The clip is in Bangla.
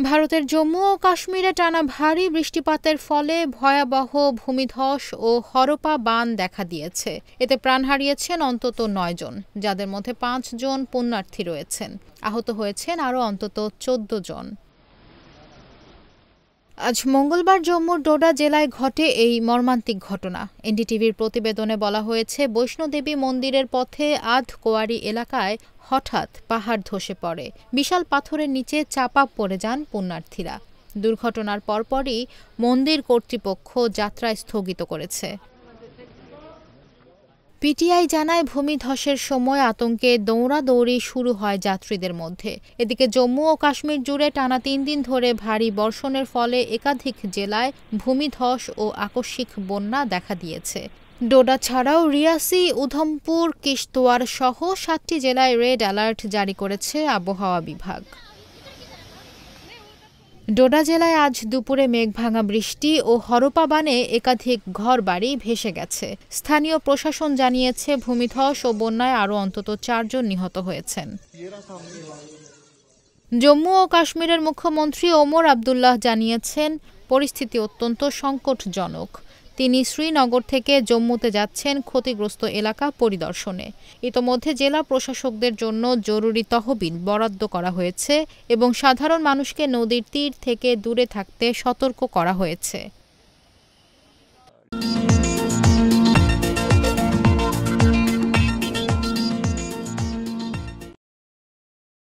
ভারতের জম্মু ও কাশ্মীরে টানা ভারী বৃষ্টিপাতের ফলে ভয়াবহ ভূমিধস ও হরপা বান দেখা দিয়েছে। এতে প্রাণ হারিয়েছেন অন্তত ৯ জন, যাদের মধ্যে ৫ জন পুণ্যার্থী রয়েছেন। আহত হয়েছেন আরও অন্তত ১৪ জন। আজ মঙ্গলবার জম্মুর ডোডা জেলায় ঘটে এই মর্মান্তিক ঘটনা। এনডিটিভির প্রতিবেদনে বলা হয়েছে, বৈষ্ণোদেবী মন্দিরের পথে আধ-কোয়ারি এলাকায় হঠাৎ পাহাড় ধসে পড়ে। বিশাল পাথরের নিচে চাপা পড়ে যান পুণ্যার্থীরা। দুর্ঘটনার পরপরই মন্দির কর্তৃপক্ষ যাত্রা স্থগিত করেছে। পিটিআই জানায়, ভূমিধসের সময় আতঙ্কে দৌড়াদৌড়ি শুরু হয় যাত্রীদের মধ্যে। এদিকে জম্মু ও কাশ্মীর জুড়ে টানা ৩ দিন ধরে ভারী বর্ষণের ফলে একাধিক জেলায় ভূমিধস ও আকস্মিক বন্যা দেখা দিয়েছে। ডোডা ছাড়াও রিয়াসি, উধমপুর, কিশতওয়াড় সহ ৭টি জেলায় রেড অ্যালার্ট জারি করেছে আবহাওয়া বিভাগ। ডোডা জেলায় আজ দুপুরে মেঘভাঙা বৃষ্টি ও হরপা বানে একাধিক ঘরবাড়ি ভেসে গেছে। স্থানীয় প্রশাসন জানিয়েছে, ভূমিধস ও বন্যায় আরও অন্তত ৪ জন নিহত হয়েছেন। জম্মু ও কাশ্মীরের মুখ্যমন্ত্রী ওমর আবদুল্লাহ জানিয়েছেন, পরিস্থিতি অত্যন্ত সংকটজনক। তিনি শ্রীনগর থেকে জম্মুতে যাচ্ছেন ক্ষতিগ্রস্ত এলাকা পরিদর্শনে। ইতোমধ্যে জেলা প্রশাসকদের জন্য জরুরি তহবিল বরাদ্দ করা হয়েছে এবং সাধারণ মানুষকে নদীর তীর থেকে দূরে থাকতে সতর্ক করা হয়েছে।